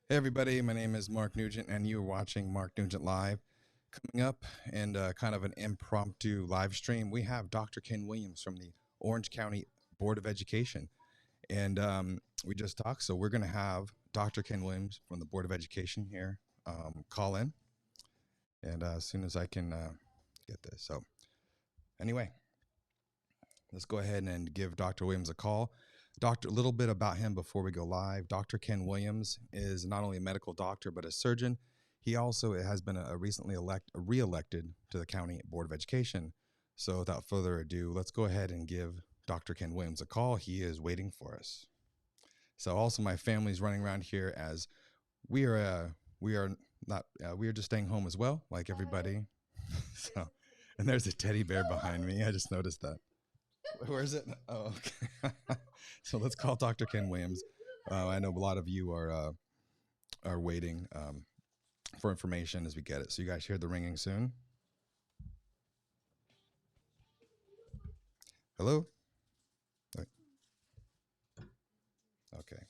Hey everybody, my name is Mark Nugent, and you are watching Mark Nugent Live. Coming up, and kind of an impromptu live stream, we have Dr. Ken Williams from the Orange County Board of Education, and we just talked. So we're going to have Dr. Ken Williams from the Board of Education here call in, and as soon as I can get this. So anyway, let's go ahead and give Dr. Williams a call. A little bit about him before we go live. Dr. Ken Williams is not only a medical doctor but a surgeon. He also has been recently re-elected to the County Board of Education. So without further ado, let's go ahead and give Dr. Ken Williams a call. He is waiting for us. So also my family's running around here as we are not we are just staying home as well, like everybody. So, and there's a teddy bear behind me. I just noticed that. Where is it? Oh, okay. So let's call Dr. Ken Williams. I know a lot of you are waiting for information as we get it. So you guys hear the ringing soon. Hello. Okay.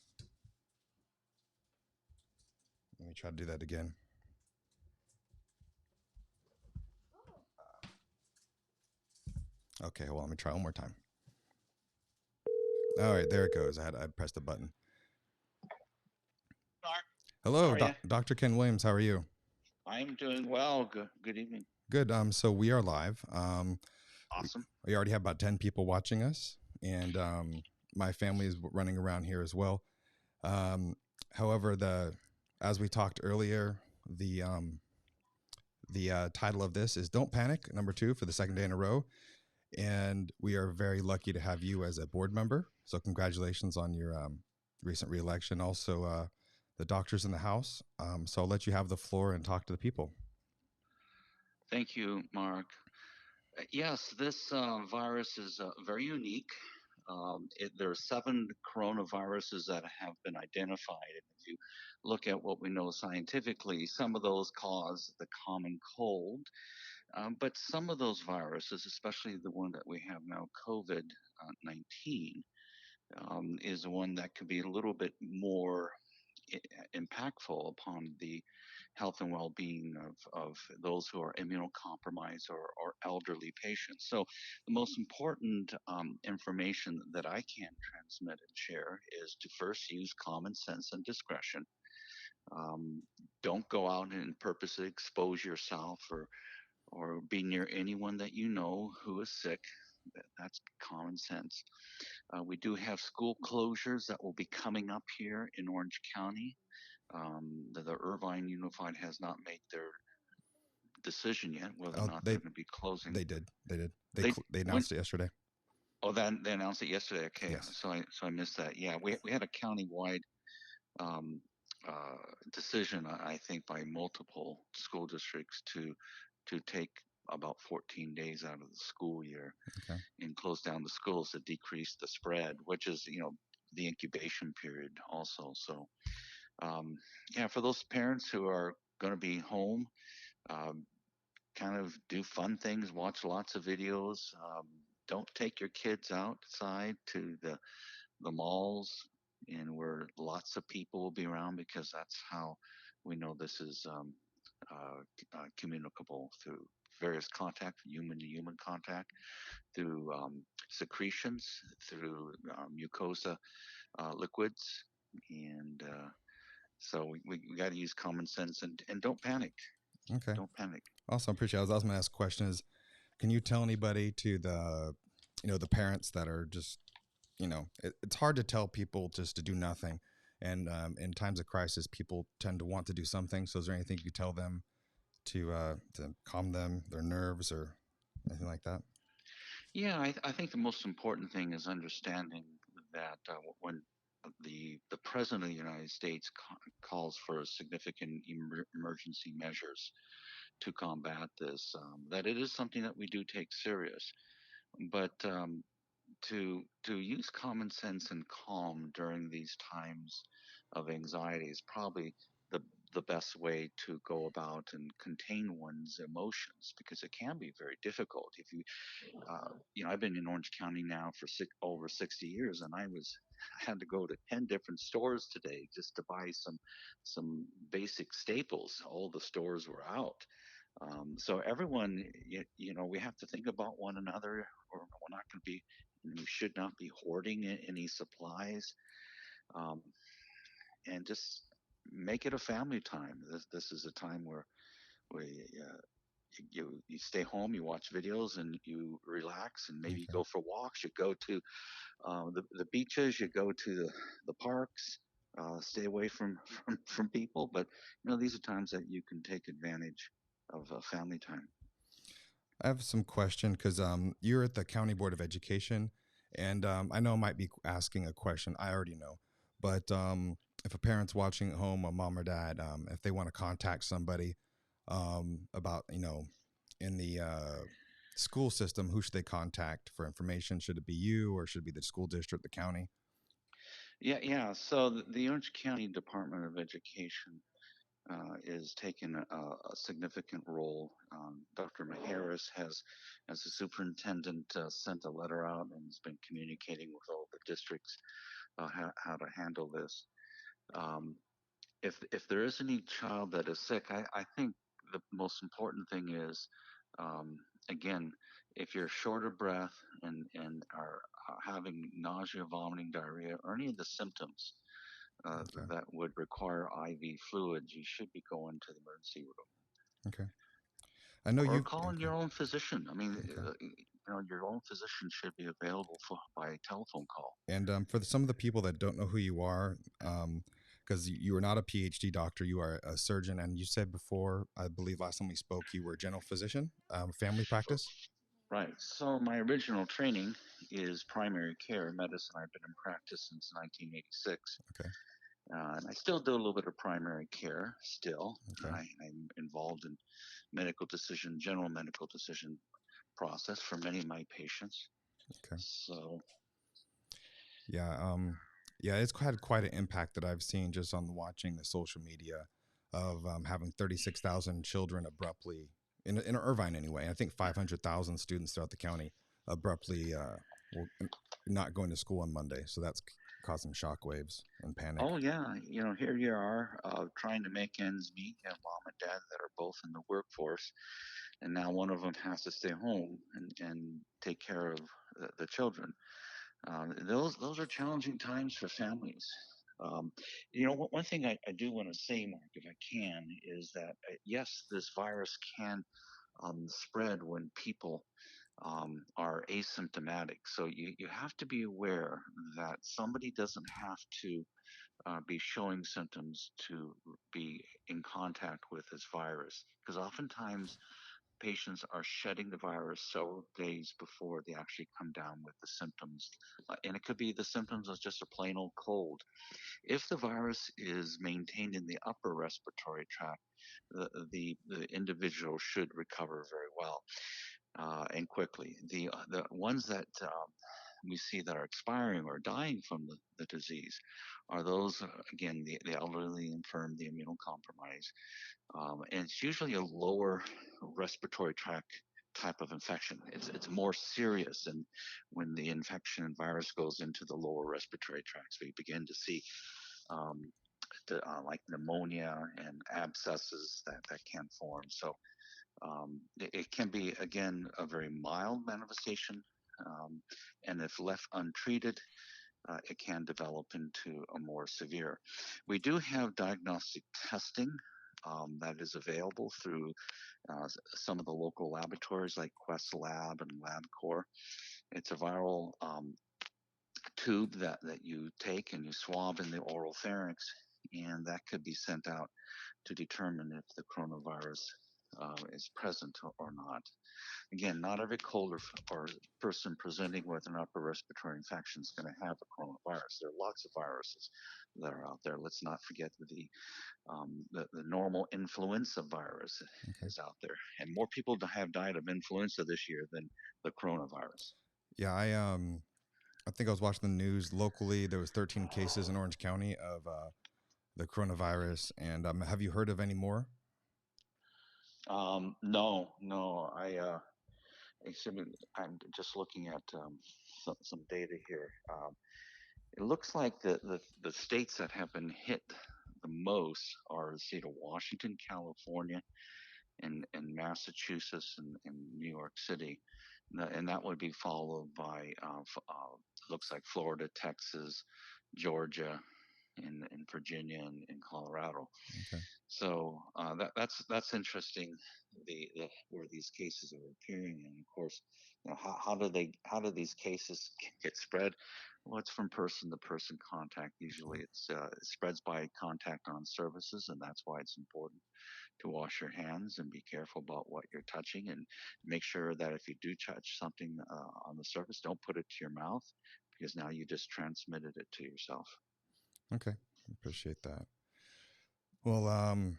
Let me try to do that again. Okay. Well, let me try one more time. All right, there it goes. I pressed the button. Mark, how Hello, are you? Dr. Ken Williams. How are you? I'm doing well. Good evening. Good. So we are live. We, Awesome. we already have about 10 people watching us, and my family is running around here as well. Um, however, as we talked earlier, the title of this is "Don't Panic" #2 for the second day in a row, and we are very lucky to have you as a board member. So congratulations on your recent reelection. Also, the doctors in the house. So I'll let you have the floor and talk to the people. Thank you, Mark. Yes, this virus is very unique. There are seven coronaviruses that have been identified. And if you look at what we know scientifically, some of those cause the common cold. But some of those viruses, especially the one that we have now, COVID 19, is one that could be a little bit more impactful upon the health and well-being of those who are immunocompromised or elderly patients. So the most important information that I can transmit and share is to first use common sense and discretion. Um, don't go out and purposely expose yourself or be near anyone that you know who is sick. That's common sense. We do have school closures that will be coming up here in Orange County. The Irvine Unified has not made their decision yet whether or Oh, not they they're going to be closing. they did they did They they when announced it yesterday. oh then they announced it yesterday. Okay, Yes. so I missed that. Yeah, we had a countywide um, decision, I think, by multiple school districts to take about 14 days out of the school year Okay. and close down the schools to decrease the spread, which is the incubation period also. So yeah, for those parents who are going to be home, um, kind of do fun things, watch lots of videos. Don't take your kids outside to the malls and where lots of people will be around because that's how we know this is communicable through various contact, human to human contact, through secretions, through mucosa liquids, and so we got to use common sense and don't panic. Okay. Don't panic. Awesome. Appreciate it. I was going to ask a question is, can you tell anybody to the parents that are just, it's hard to tell people just to do nothing. And in times of crisis, people tend to want to do something. So is there anything you tell them to calm them, their nerves or anything like that? Yeah, I think the most important thing is understanding that when the president of the United States calls for significant emergency measures to combat this, that it is something that we do take serious. But to use common sense and calm during these times of anxiety is probably the the best way to go about and contain one's emotions because it can be very difficult if you I've been in Orange County now for over 60 years, and I was had to go to 10 different stores today just to buy some basic staples. All the stores were out. So everyone, we have to think about one another, or we're not going to be, we should not be hoarding any supplies, um, and just make it a family time. This is a time where we you stay home, you watch videos, and you relax, and maybe you Okay. go for walks. You go to the beaches, you go to the parks. Stay away from people, but these are times that you can take advantage of family time. I have some question because you're at the County Board of Education, and I know I might be asking a question I already know, but if a parent's watching at home, a mom or dad, if they want to contact somebody about, in the school system, who should they contact for information? Should it be you, or should it be the school district, the county? Yeah, yeah. So the Orange County Department of Education is taking a significant role. Dr. Maharis has, as the superintendent, sent a letter out and has been communicating with all the districts how to handle this. Um, if there is any child that is sick, I think the most important thing is, um, again, if you're short of breath and are having nausea, vomiting, diarrhea, or any of the symptoms uh, Okay. that would require IV fluids, you should be going to the emergency room Okay. I know or you. calling Okay. your own physician. I mean, Okay. your own physician should be available by telephone call. And for some of the people that don't know who you are, because you are not a PhD doctor, you are a surgeon, and you said before, I believe last time we spoke, you were a general physician, family practice. Right. So my original training is primary care medicine. I've been in practice since 1986. Okay. And I still do a little bit of primary care still. Okay. I'm involved in general medical decision process for many of my patients. Okay. So, Yeah. Yeah. It's had quite an impact that I've seen just on watching the social media of having 36,000 children abruptly in Irvine anyway. I think 500,000 students throughout the county abruptly will not going to school on Monday. So that's causing shockwaves and panic. oh yeah, here you are trying to make ends meet. You have mom and dad that are both in the workforce, and now one of them has to stay home and take care of the children. Those are challenging times for families. Um, one thing I do want to say, Mark, if I can, is that yes, this virus can spread when people are asymptomatic. So you have to be aware that somebody doesn't have to be showing symptoms to be in contact with this virus, because oftentimes patients are shedding the virus several days before they actually come down with the symptoms. And it could be the symptoms of just a plain old cold. If the virus is maintained in the upper respiratory tract, the individual should recover very well and quickly. The ones that we see that are expiring or dying from the disease are those, again, the elderly, infirm, the immunocompromised, and it's usually a lower respiratory tract type of infection. It's more serious, and when the infection and virus goes into the lower respiratory tracts, we begin to see um, like pneumonia and abscesses that can form. So it can be, again, a very mild manifestation, um, and if left untreated, it can develop into a more severe. We do have diagnostic testing that is available through some of the local laboratories like Quest Lab and LabCorp. It's a viral tube that you take and you swab in the oral pharynx, and that could be sent out to determine if the coronavirus is present or not. Again, not every cold or person presenting with an upper respiratory infection is going to have a coronavirus. There are lots of viruses that are out there. Let's not forget the normal influenza virus Okay. is out there, and more people have died of influenza this year than the coronavirus. Yeah, I think I was watching the news locally. There was 13 cases in Orange County of the coronavirus, and have you heard of any more? No, no, I'm just looking at some data here. It looks like the states that have been hit the most are the state of Washington, California, and Massachusetts and New York City. And that would be followed by, looks like Florida, Texas, Georgia, in Virginia and Colorado. Okay. So that's interesting. The where these cases are appearing, and of course, how do these cases get spread? Well, it's from person to person contact. Usually, it spreads by contact on surfaces, and that's why it's important to wash your hands and be careful about what you're touching, and make sure that if you do touch something on the surface, don't put it to your mouth, because now you just transmitted it to yourself. Okay. Appreciate that. Well, I'm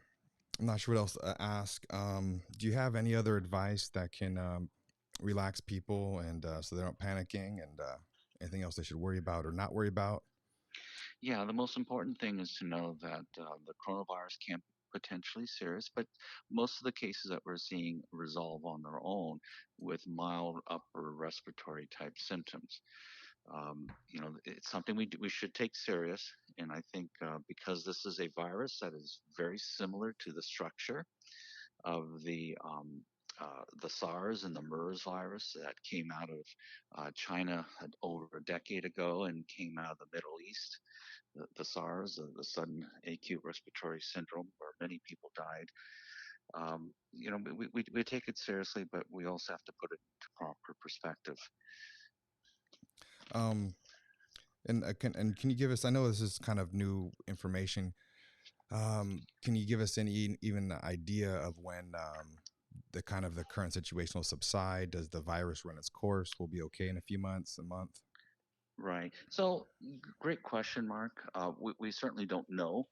not sure what else to ask. Do you have any other advice that can relax people and so they're not panicking and anything else they should worry about or not worry about? Yeah, the most important thing is to know that the coronavirus can be potentially serious, but most of the cases that we're seeing resolve on their own with mild upper respiratory type symptoms. It's something we should take serious, and I think because this is a virus that is very similar to the structure of the SARS and the MERS virus that came out of China over a decade ago and came out of the Middle East. The SARS, the sudden acute respiratory syndrome, where many people died. We take it seriously, but we also have to put it into proper perspective. Um, and can you give us? I know this is kind of new information. Can you give us any even idea of when the kind of the current situation will subside? Does the virus run its course? We'll be okay in a few months, a month. Right. So, great question, Mark. We certainly don't know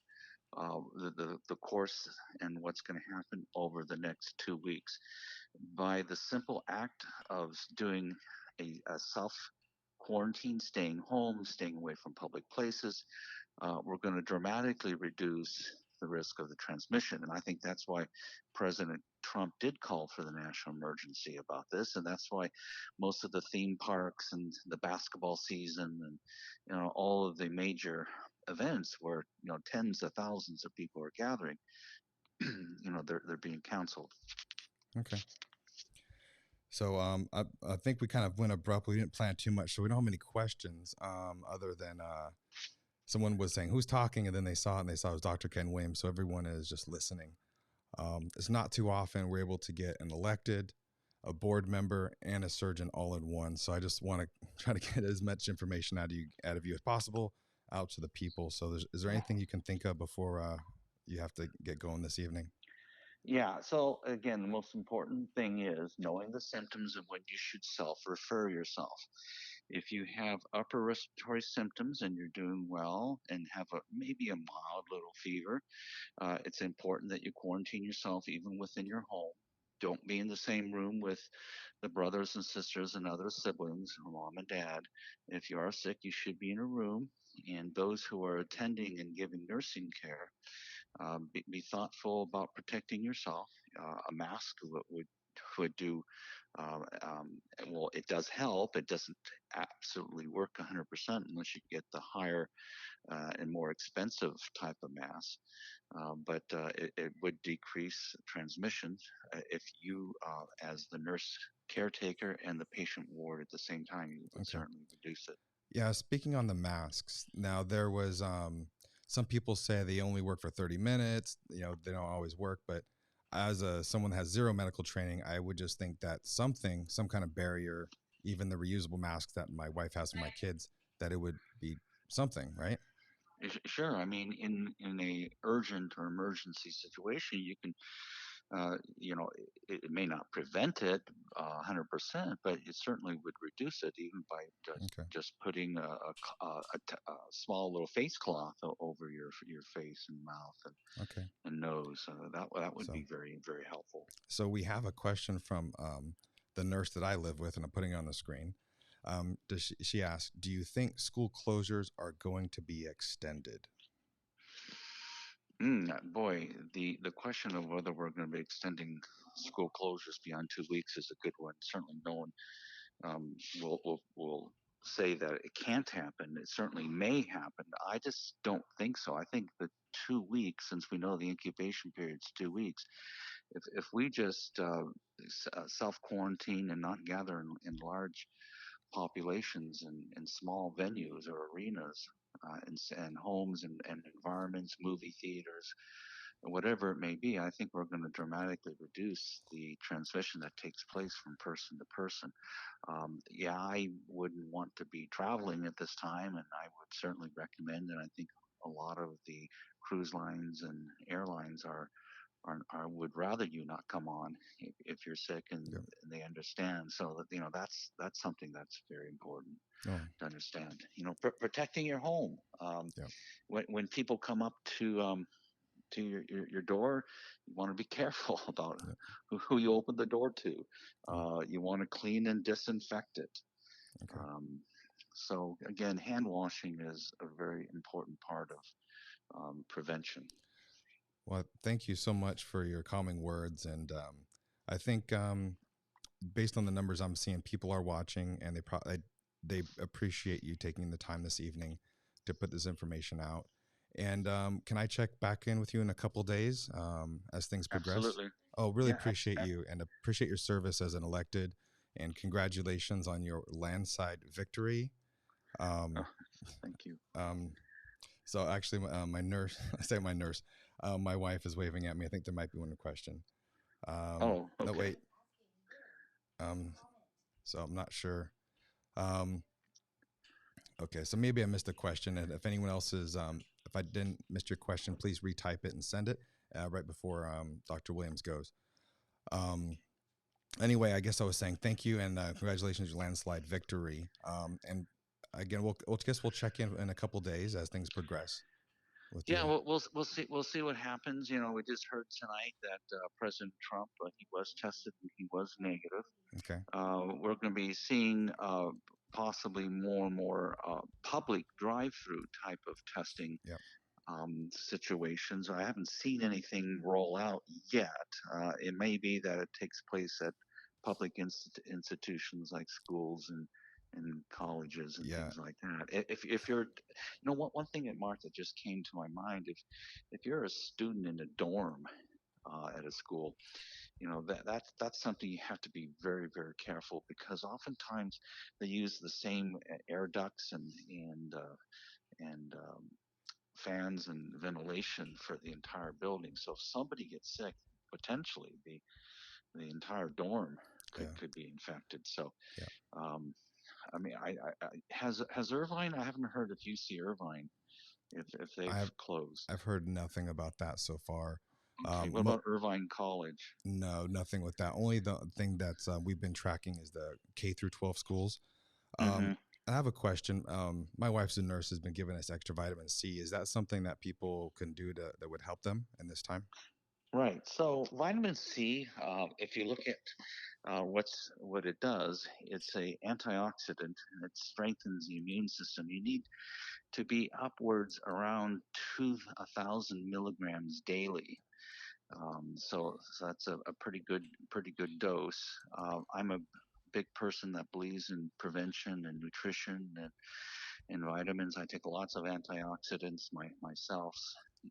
the course and what's going to happen over the next 2 weeks. By the simple act of doing a self quarantine, staying home, staying away from public places, we're going to dramatically reduce the risk of the transmission. And I think that's why President Trump did call for the national emergency about this. And that's why most of the theme parks and the basketball season and all of the major events where tens of thousands of people are gathering, they're being canceled. Okay. So I think we kind of went abruptly. We didn't plan too much, so we don't have many questions other than someone was saying who's talking, and then they saw it and they saw it was Dr. Ken Williams. So everyone is just listening. It's not too often we're able to get an elected, a board member, and a surgeon all in one. So I just want to try to get as much information out of you as possible out to the people. So is there anything you can think of before you have to get going this evening? Yeah, so again, the most important thing is knowing the symptoms and when you should self refer yourself. If you have upper respiratory symptoms and you're doing well and have maybe a mild little fever, it's important that you quarantine yourself even within your home. Don't be in the same room with the brothers and sisters and other siblings, or mom and dad. If you are sick, you should be in a room. And those who are attending and giving nursing care, be thoughtful about protecting yourself. A mask would do well. It does help. It doesn't absolutely work 100% unless you get the higher and more expensive type of mask. But it would decrease transmissions if you, as the nurse caretaker and the patient ward at the same time, you would Okay. certainly reduce it. Yeah, speaking on the masks, now there was some people say they only work for 30 minutes, they don't always work, but as someone that has zero medical training, I would just think that some kind of barrier, even the reusable masks that my wife has for my kids, that it would be something, right? Sure. I mean, in a urgent or emergency situation, you can, it may not prevent it 100%, but it certainly would reduce it even by Okay. just putting a small little face cloth over your face and mouth Okay. and nose. That would So be very, very helpful. so we have a question from the nurse that I live with, and I'm putting it on the screen. She asked, "Do you think school closures are going to be extended?" Boy, the question of whether we're going to be extending school closures beyond 2 weeks is a good one. Certainly, no one will say that it can't happen. It certainly may happen. I just don't think so. I think the 2 weeks, since we know the incubation period is 2 weeks, if we just self quarantine and not gather in large populations in small venues or arenas, and homes and environments, movie theaters, whatever it may be, I think we're going to dramatically reduce the transmission that takes place from person to person. Yeah, I wouldn't want to be traveling at this time, and I would certainly recommend, and I think a lot of the cruise lines and airlines are would rather you not come on if you're sick, Yeah. and they understand. So that that's something that's very important Oh, to understand. Protecting your home. yeah. When people come up to your door, you want to be careful about Yeah. who you open the door to. Oh, You want to clean and disinfect it. okay. Um, so again, hand washing is a very important part of prevention. Well, thank you so much for your calming words. And I think based on the numbers I'm seeing, people are watching, and they appreciate you taking the time this evening to put this information out. And can I check back in with you in a couple days as things progress? Absolutely. Oh, really Yeah. appreciate you and appreciate your service as an elected. And congratulations on your landslide victory. Um, Oh, thank you. um, so actually, my nurse, I say my nurse, my wife is waving at me. I think there might be one question. Oh, No, okay. wait. Um, so I'm not sure. Um, okay, so maybe I missed a question, and if anyone else is, if I didn't miss your question, please retype it and send it right before Dr. Williams goes. Um, anyway, I guess I was saying thank you and congratulations on your landslide victory. And again, we'll guess we'll check in a couple days as things progress with Yeah, you. we'll see what happens. We just heard tonight that President Trump, he was tested and he was negative. Okay. We're going to be seeing possibly more and more public drive-through type of testing Yep. situations. I haven't seen anything roll out yet. It may be that it takes place at public institutions like schools and colleges and Yeah. things like that. If you're, one thing at Martha just came to my mind. If you're a student in a dorm at a school, that's something you have to be very, very careful, because oftentimes they use the same air ducts and fans and ventilation for the entire building. So if somebody gets sick, potentially the entire dorm could Yeah. could be infected. So Yeah. um, I mean, has Irvine? I haven't heard of UC Irvine if they've I've closed. I've heard nothing about that so far. Okay, what about Irvine College? No, nothing with that. Only the thing that's we've been tracking is the K through 12 schools. Um, Hmm. I have a question. My wife's a nurse, has been giving us extra vitamin C. Is that something that people can do that would help them in this time? Right. So vitamin C, if you look at what it does, it's a antioxidant and it strengthens the immune system. You need to be upwards around 2,000 milligrams daily. So that's a pretty good dose. I'm a big person that believes in prevention and nutrition and vitamins. I take lots of antioxidants myself,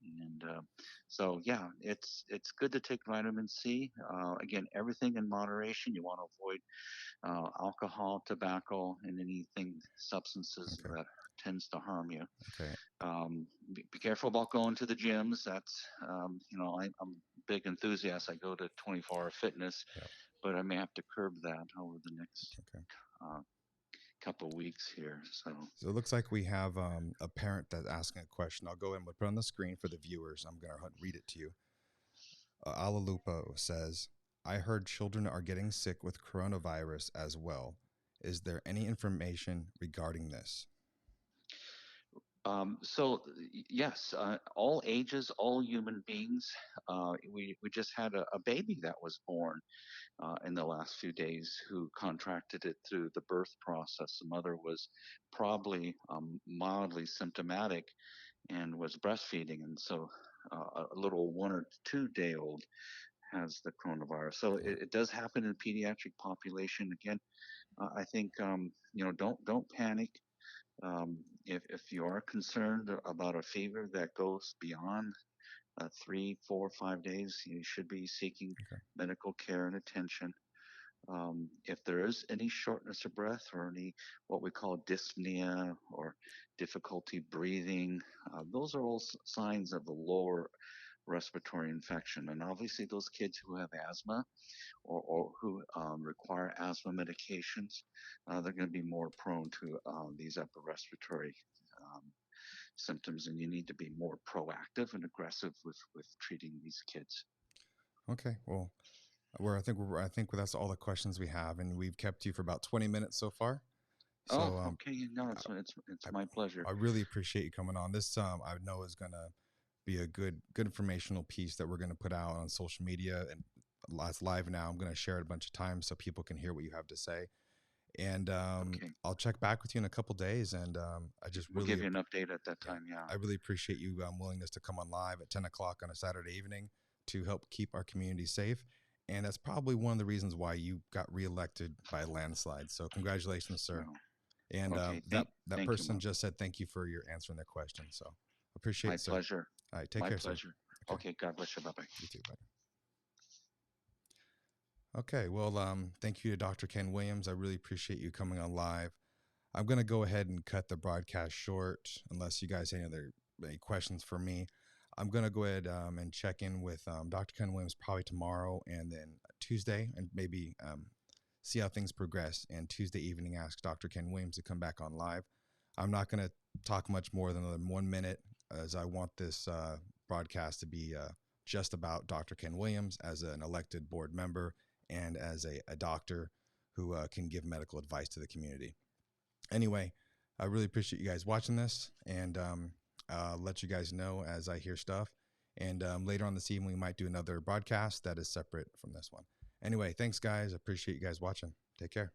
and so yeah, it's good to take vitamin C. Again, everything in moderation. You want to avoid alcohol, tobacco, and anything substances Okay. that tends to harm you. Okay. Be careful about going to the gyms. That's I'm a big enthusiast. I go to 24-hour fitness, Yeah. but I may have to curb that over the next Okay. uh, couple weeks here. So So it looks like we have a parent that's asking a question. I'll go ahead and put it on the screen for the viewers. I'm going to read it to you. Alalupa says, I heard children are getting sick with coronavirus as well. Is there any information regarding this? yes, all ages, all human beings. We just had a baby that was born in the last few days who contracted it through the birth process. The mother was probably mildly symptomatic and was breastfeeding, and so a little 1 or 2 day old has the coronavirus. So Yeah. it does happen in the pediatric population. Again, I think don't panic. If you are concerned about a fever that goes beyond 3, 4, 5 days, you should be seeking Okay. medical care and attention. If there is any shortness of breath or any what we call dyspnea or difficulty breathing, those are all signs of a lower respiratory infection. And obviously, those kids who have asthma or who require asthma medications, they're going to be more prone to these upper respiratory um, symptoms, and you need to be more proactive and aggressive with treating these kids. Okay. Well, I think that's all the questions we have, and we've kept you for about 20 minutes so far. Oh, So okay. No, I, it's my pleasure. I really appreciate you coming on. This I know is gonna be a good informational piece that we're gonna put out on social media, and it's live now. I'm gonna share it a bunch of times so people can hear what you have to say. And Okay, I'll check back with you in a couple days. And I just we'll really give you an update at that yeah, time. Yeah. I really appreciate you willingness to come on live at 10 o'clock on a Saturday evening to help keep our community safe. And that's probably one of the reasons why you got reelected by a landslide. So congratulations, sir. Well, And okay. that Thank you, person Mark. just said thank you for your answering their question. So appreciate My it, sir. pleasure. All right, take My care, sir. pleasure. Okay, Okay. God bless you. Bye bye. you too. Bye. Okay, well, thank you to Dr. Ken Williams. I really appreciate you coming on live. I'm going to go ahead and cut the broadcast short unless you guys have any questions for me. I'm going to go ahead and check in with Dr. Ken Williams probably tomorrow and then Tuesday, and maybe see how things progress. And Tuesday evening, ask Dr. Ken Williams to come back on live. I'm not going to talk much more than 1 minute, as I want this broadcast to be just about Dr. Ken Williams as an elected board member and as a doctor who can give medical advice to the community. Anyway, I really appreciate you guys watching this, and let you guys know as I hear stuff. And later on this evening, we might do another broadcast that is separate from this one. Anyway, thanks, guys. I appreciate you guys watching. Take care.